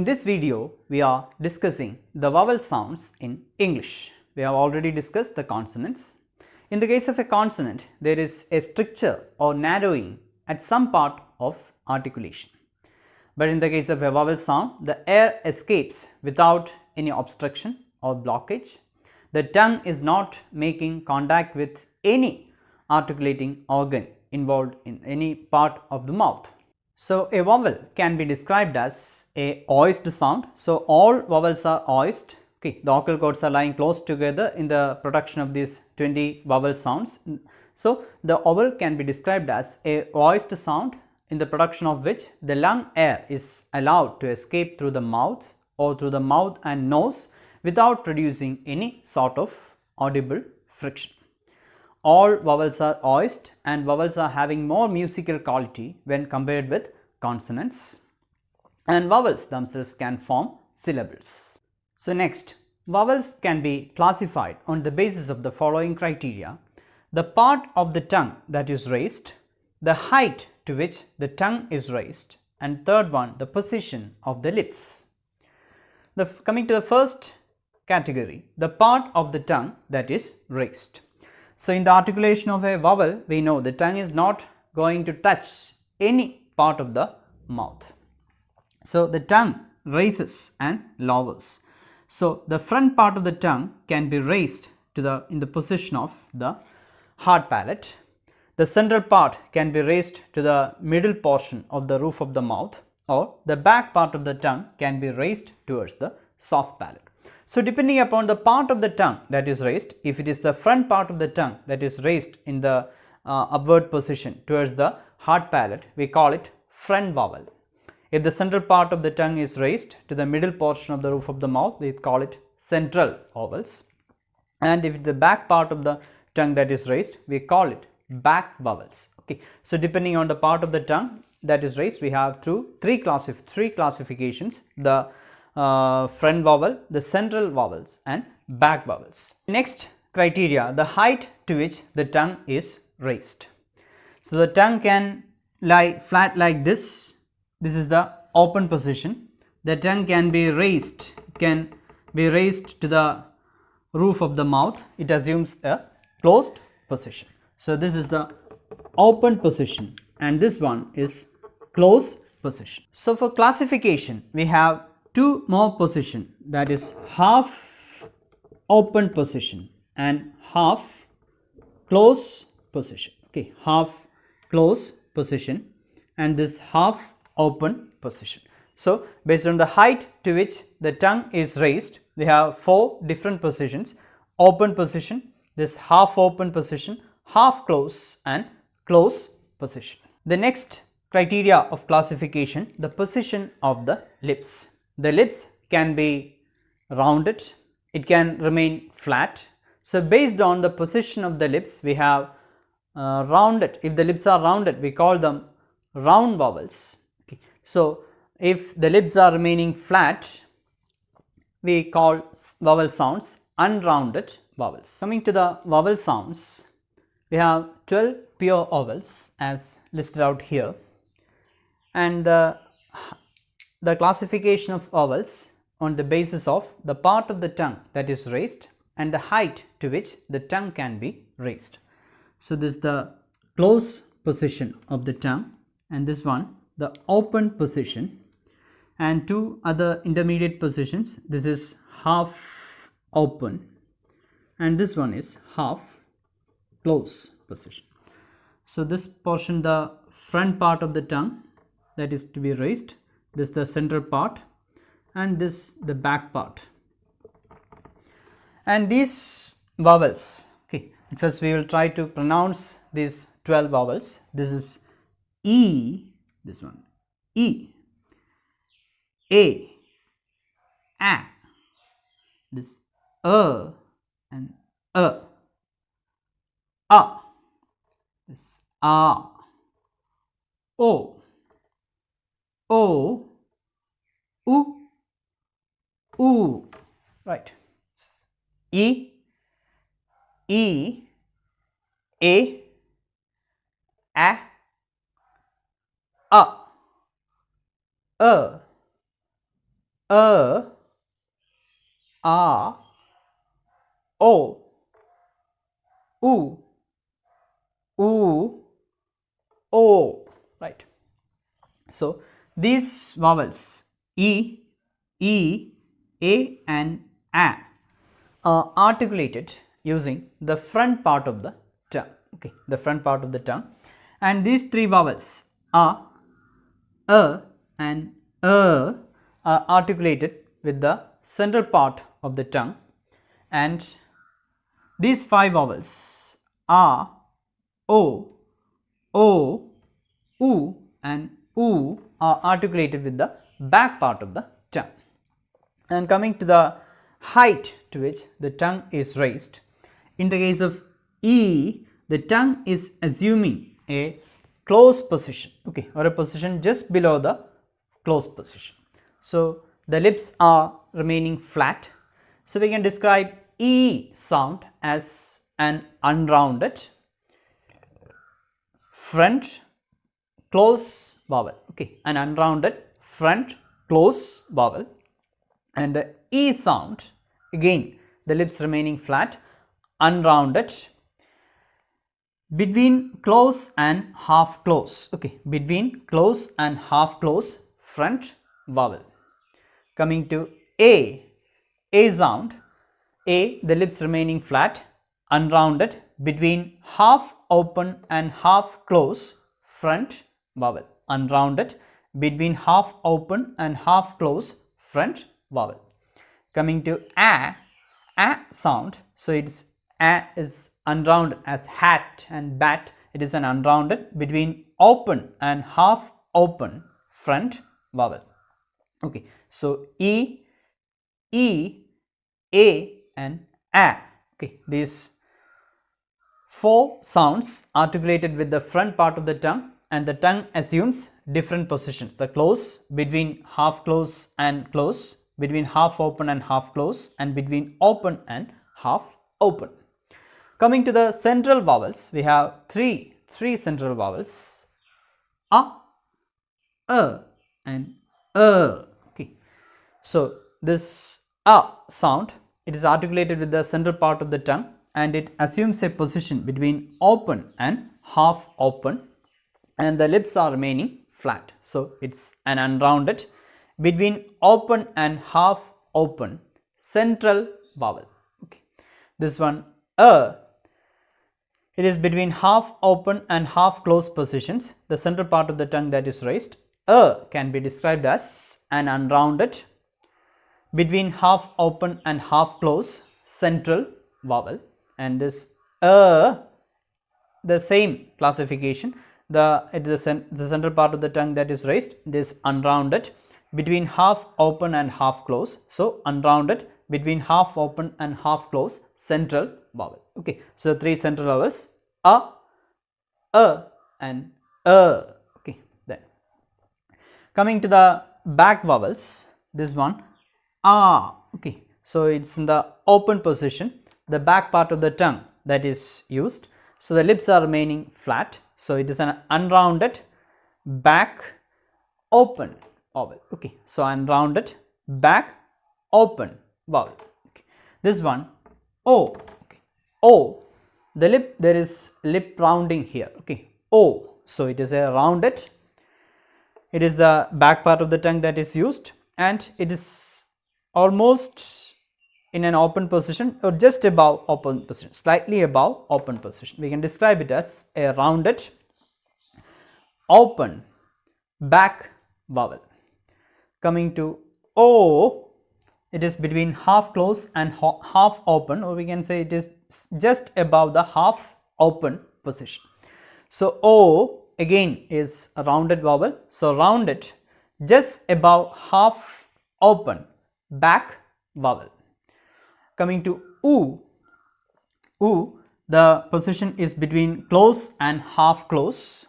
In this video, we are discussing the vowel sounds in English. We have already discussed the consonants. In the case of a consonant, there is a stricture or narrowing at some part of articulation. But in the case of a vowel sound, the air escapes without any obstruction or blockage. The tongue is not making contact with any articulating organ involved in any part of the mouth. So, a vowel can be described as a voiced sound. So, all vowels are voiced. Okay, the vocal cords are lying close together in the production of these 20 vowel sounds. So, the vowel can be described as a voiced sound in the production of which the lung air is allowed to escape through the mouth or through the mouth and nose without producing any sort of audible friction. All vowels are voiced and vowels are having more musical quality when compared with consonants, and vowels themselves can form syllables. So, next, vowels can be classified on the basis of the following criteria: the part of the tongue that is raised, the height to which the tongue is raised, and third one, the position of the lips. Coming to the first category, the part of the tongue that is raised. So, in the articulation of a vowel, we know the tongue is not going to touch any part of the mouth. So, the tongue raises and lowers. So, the front part of the tongue can be raised to in the position of the hard palate. The central part can be raised to the middle portion of the roof of the mouth, or the back part of the tongue can be raised towards the soft palate. So, depending upon the part of the tongue that is raised, if it is the front part of the tongue that is raised in the upward position towards the hard palate, we call it front vowel. If the central part of the tongue is raised to the middle portion of the roof of the mouth, we call it central vowels. And if the back part of the tongue that is raised, we call it back vowels. Okay. So, depending on the part of the tongue that is raised, we have three classifications: the front vowel, the central vowels, and back vowels. Next criteria, the height to which the tongue is raised. So, the tongue can lie flat like this. This is the open position. The tongue can be raised to the roof of the mouth. It assumes a closed position. So, this is the open position and this one is closed position. So, for classification, we have two more position, that is half open position and half close position. Okay, half close position and this half open position. So, based on the height to which the tongue is raised, we have four different positions: open position, this half open position, half close, and close position. The next criteria of classification, the position of the lips. The lips can be rounded, it can remain flat. So, based on the position of the lips, we have rounded. If the lips are rounded, we call them round vowels. Okay. So, if the lips are remaining flat, we call vowel sounds unrounded vowels. Coming to the vowel sounds, we have 12 pure vowels as listed out here, and the classification of vowels on the basis of the part of the tongue that is raised and the height to which the tongue can be raised. So, this is the close position of the tongue, and this one the open position, and two other intermediate positions. This is half open and this one is half close position. So, this portion, the front part of the tongue that is to be raised, this the central part, and this the back part. And these vowels, okay, first we will try to pronounce these 12 vowels. This is E, this one E, A, this and this O, U, right. E, A, a, o, u, o, right. So these vowels e, a and a are articulated using the front part of the tongue, okay, the front part of the tongue, and these three vowels a and are articulated with the central part of the tongue, and these five vowels a, o, u and u are articulated with the back part of the tongue. And coming to the height to which the tongue is raised, in the case of e, the tongue is assuming a closed position, okay, or a position just below the closed position. So the lips are remaining flat. So we can describe e sound as an unrounded front close vowel, okay, an unrounded front close vowel. And the e sound, again the lips remaining flat, unrounded, between close and half close, okay, between close and half close front vowel. Coming to a sound, the lips remaining flat, unrounded, between half open and half close front vowel, unrounded, between half open and half close front vowel. Coming to a sound, so it's a is unrounded as hat and bat, it is an unrounded between open and half open front vowel, okay. So e, a and a, okay, these four sounds articulated with the front part of the tongue, and the tongue assumes different positions, the close, between half close and close, between half open and half close, and between open and half open. Coming to the central vowels, we have three central vowels, a and okay. So this a sound, it is articulated with the central part of the tongue, and it assumes a position between open and half open, and the lips are remaining flat. So it's an unrounded between open and half open central vowel, okay. This one it is between half open and half closed positions, the central part of the tongue that is raised. Can be described as an unrounded between half open and half closed central vowel, and this the same classification, the central part of the tongue that is raised, this unrounded between half open and half close, so unrounded between half open and half close central vowel, okay. So three central vowels, a and okay. Then coming to the back vowels, this one a, okay, so it's in the open position, the back part of the tongue that is used, so the lips are remaining flat, so it is an unrounded back open vowel, okay. So unrounded back open vowel, okay. This one o, okay. O, the lip, there is lip rounding here, okay, o, so it is a rounded, it is the back part of the tongue that is used, and it is almost in an open position or just above open position, slightly above open position. We can describe it as a rounded open back vowel. Coming to o, it is between half close and half open, or we can say it is just above the half open position. So o again is a rounded vowel, so rounded just above half open back vowel. Coming to u, the position is between close and half close,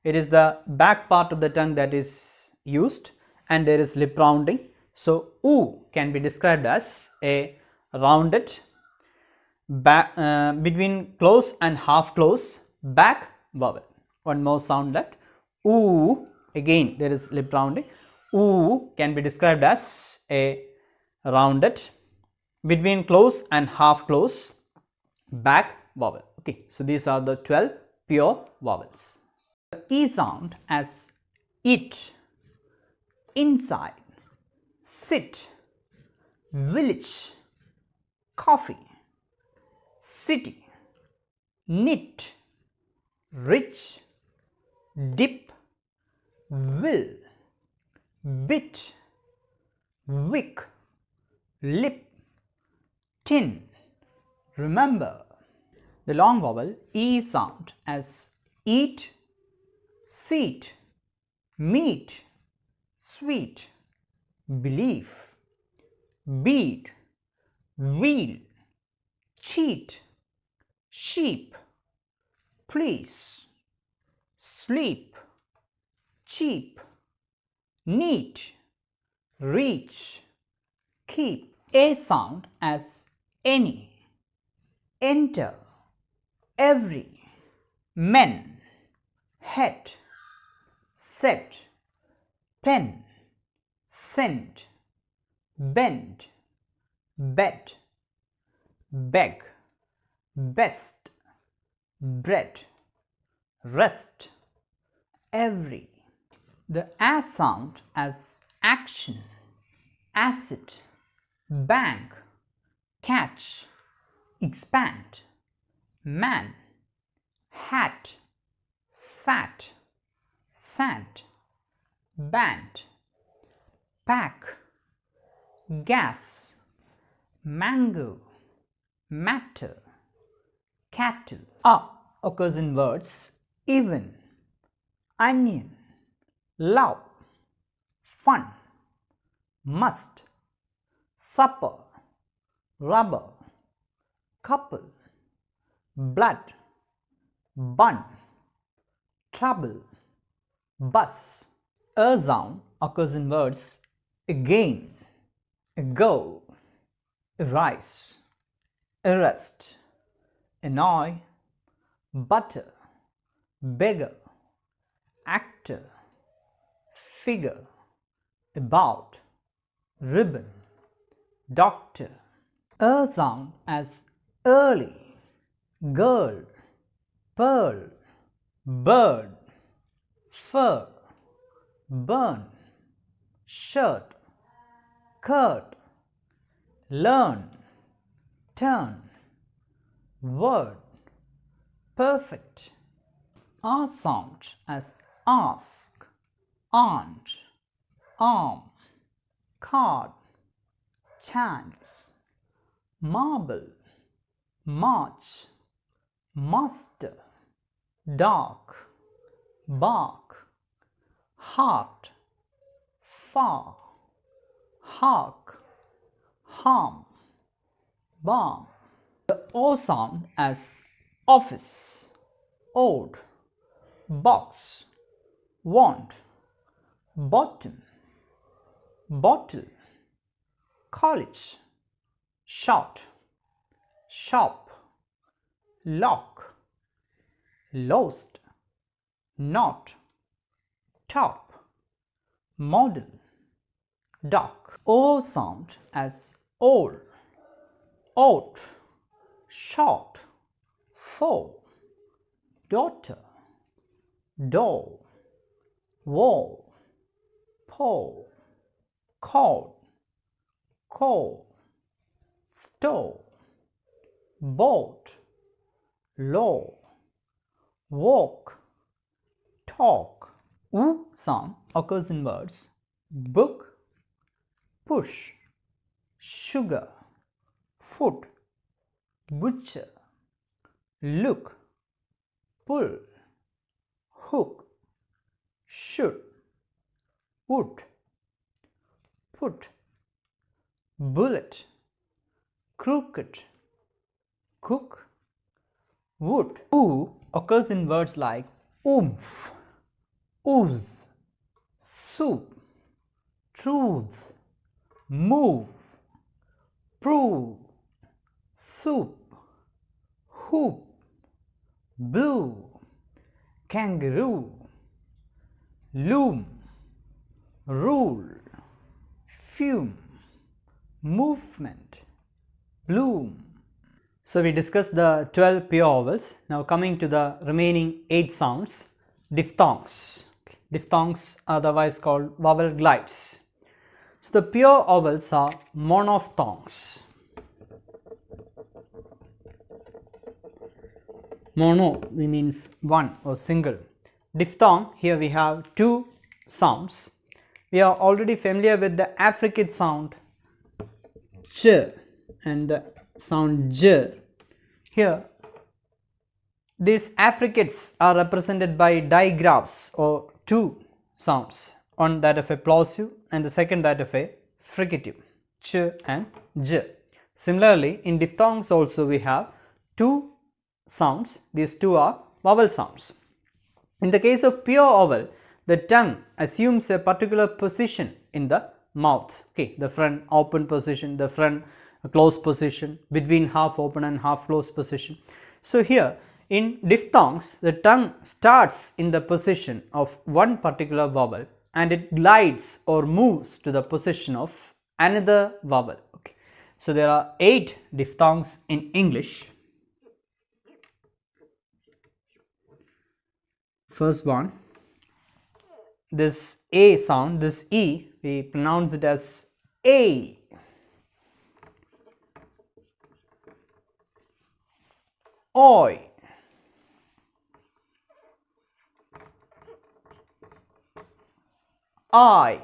it is the back part of the tongue that is used, and there is lip rounding. So u can be described as a rounded back between close and half close back vowel. One more sound left, u, again there is lip rounding, oo can be described as a rounded between close and half close back vowel. Okay, so these are the 12 pure vowels. The E sound as it, inside, sit, village, coffee, city, knit, rich, dip, will, bit, wick, lip, tin, remember. The long vowel E sound as eat, seat, meat, sweet, belief, beat, wheel, cheat, sheep, please, sleep, cheap, neat, reach, keep. A sound as any, enter, every, men, head, set, pen, scent, bend, bed, beg, best, bread, rest, every. The A sound as action, acid, bank, catch, expand, man, hat, fat, sand, band, pack, gas, mango, matter, cattle. A occurs in words even, onion, love, fun, must, supper, rubber, couple, blood, bun, trouble, bus. A sound occurs in words again, ago, arise, arrest, annoy, butter, beggar, actor, figure, about, ribbon, doctor. A sound as early, girl, pearl, bird, fur, burn, shirt, curd, learn, turn, word, perfect. A sound as ask, aunt, arm, card, chance, marble, march, master, dark, bark, heart, far, hark, harm, balm. The O sound as office, old, box, want, bottom, bottle, college, shot, shop, lock, lost, not, top, model, dock. O sound as old, out, short, foe, daughter, door, wall, pole, cord, coal, stove, boat, law, walk, talk. U sound occurs in words book, push, sugar, foot, butcher, look, pull, hook, should, wood, put, bullet, crooked, cook, wood. Oo occurs in words like oomph, ooze, soup, truth, move, prove, soup, hoop, blue, kangaroo, loom, rule, fume, movement, bloom. So we discussed the 12 pure vowels. Now coming to the remaining 8 sounds, diphthongs. Diphthongs, otherwise called vowel glides. So the pure vowels are monophthongs. Mono means one or single. Diphthong, here we have 2 sounds. We are already familiar with the affricate sound ch and the sound j. Here these affricates are represented by digraphs or 2 sounds, one that of a plosive and the second that of a fricative, ch and j. Similarly, in diphthongs also we have 2 sounds. These 2 are vowel sounds. In the case of pure vowel, the tongue assumes a particular position in the mouth. Okay, the front open position, the front closed position, between half open and half closed position. So here in diphthongs, the tongue starts in the position of one particular vowel and it glides or moves to the position of another vowel. Okay. So there are 8 diphthongs in English. First one, this A sound, this E, we pronounce it as A. Oi. I.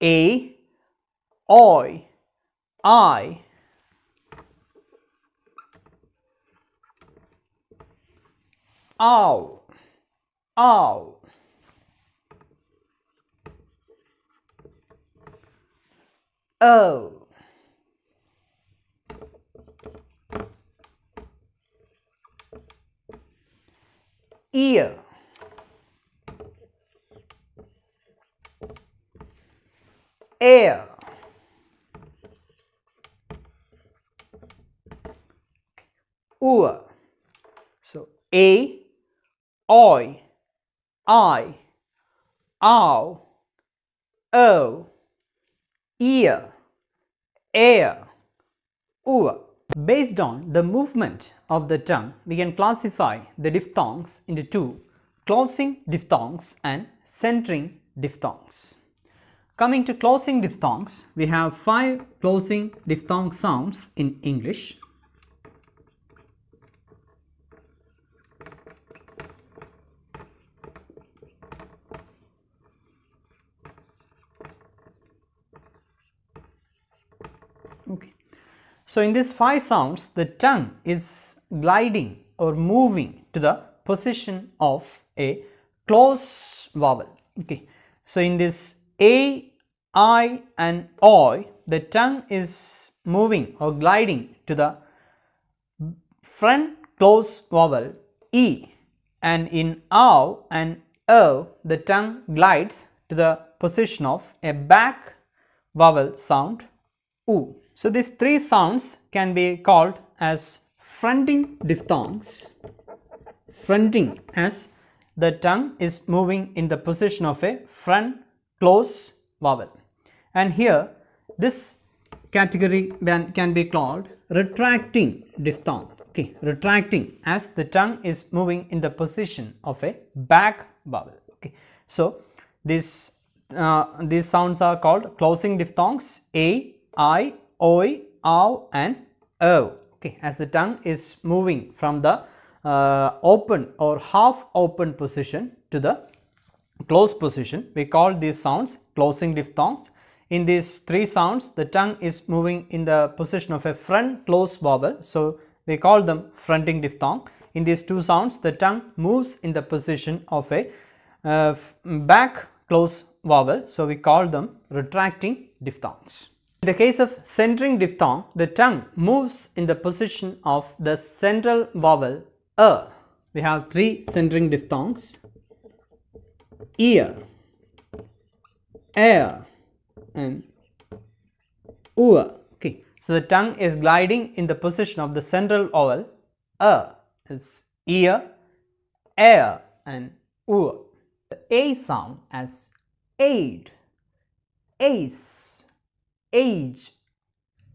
A. Oi. I. Ow. Ow. Oh. Ear. Air. Oor. So A, oi, I, ow, oh, ear, air, oor. Based on the movement of the tongue, we can classify the diphthongs into 2, closing diphthongs and centering diphthongs. Coming to closing diphthongs, we have 5 closing diphthong sounds in English. Okay. So in these 5 sounds, the tongue is gliding or moving to the position of a closed vowel. Okay. So in this A, I and oi, the tongue is moving or gliding to the front closed vowel E, and in ow and o, the tongue glides to the position of a back vowel sound oo. So these 3 sounds can be called as fronting diphthongs. Fronting, as the tongue is moving in the position of a front closed vowel. And here this category can be called retracting diphthong. Okay, retracting, as the tongue is moving in the position of a back vowel. Okay, so these sounds are called closing diphthongs: A, I, oi, ow and o. Okay, as the tongue is moving from the open or half open position to the closed position, we call these sounds closing diphthongs. In these 3 sounds, the tongue is moving in the position of a front closed vowel, so we call them fronting diphthong. In these 2 sounds, the tongue moves in the position of a back closed vowel, so we call them retracting diphthongs. In the case of centering diphthong, the tongue moves in the position of the central vowel a. We have 3 centering diphthongs: ear, air and oor. Okay, so the tongue is gliding in the position of the central vowel a, is ear, air and oor. The A sound as aid, ace, age,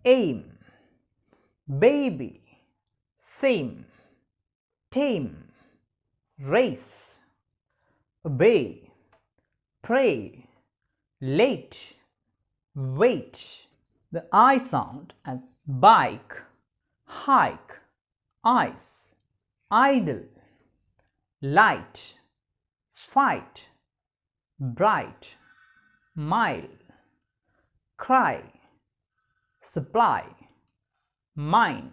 aim, baby, same, tame, race, obey, pray, late, wait. The I sound as bike, hike, ice, idle, light, fight, bright, mile, cry, supply, mine,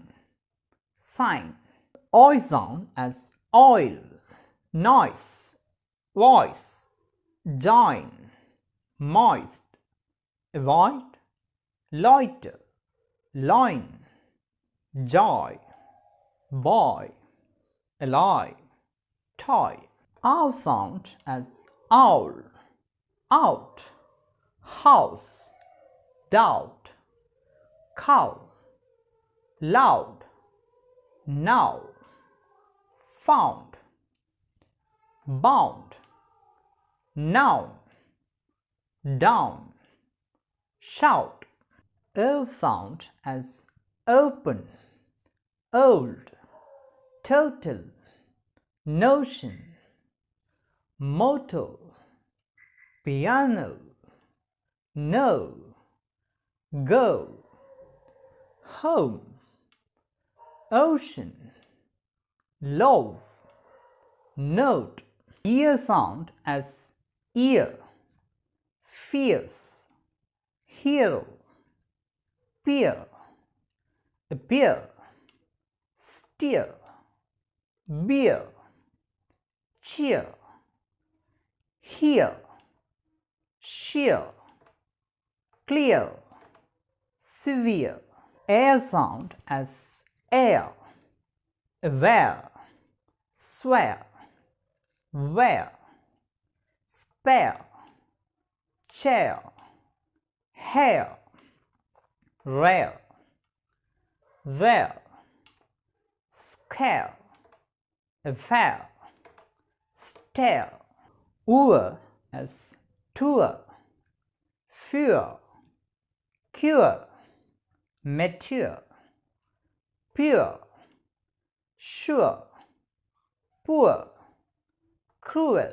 sign. Oi sound as oil, noise, voice, join, moist, avoid, loiter, loin, joy, boy, alloy, toy. Ow sound as owl, out, house, doubt, cow, loud, now, found, bound, noun, down, shout. O sound as open, old, total, notion, motto, piano, no, go, home, ocean, loaf, note. Ear sound as ear, fierce, hero, peer, appear, steer, beer, cheer, hear, sheer, clear, severe. Air sound as air, aware, swear, wear, spare, chair, hair, rare, there, scare, affair, stare. Oor as tour, fear, cure, mature, pure, sure, poor, cruel,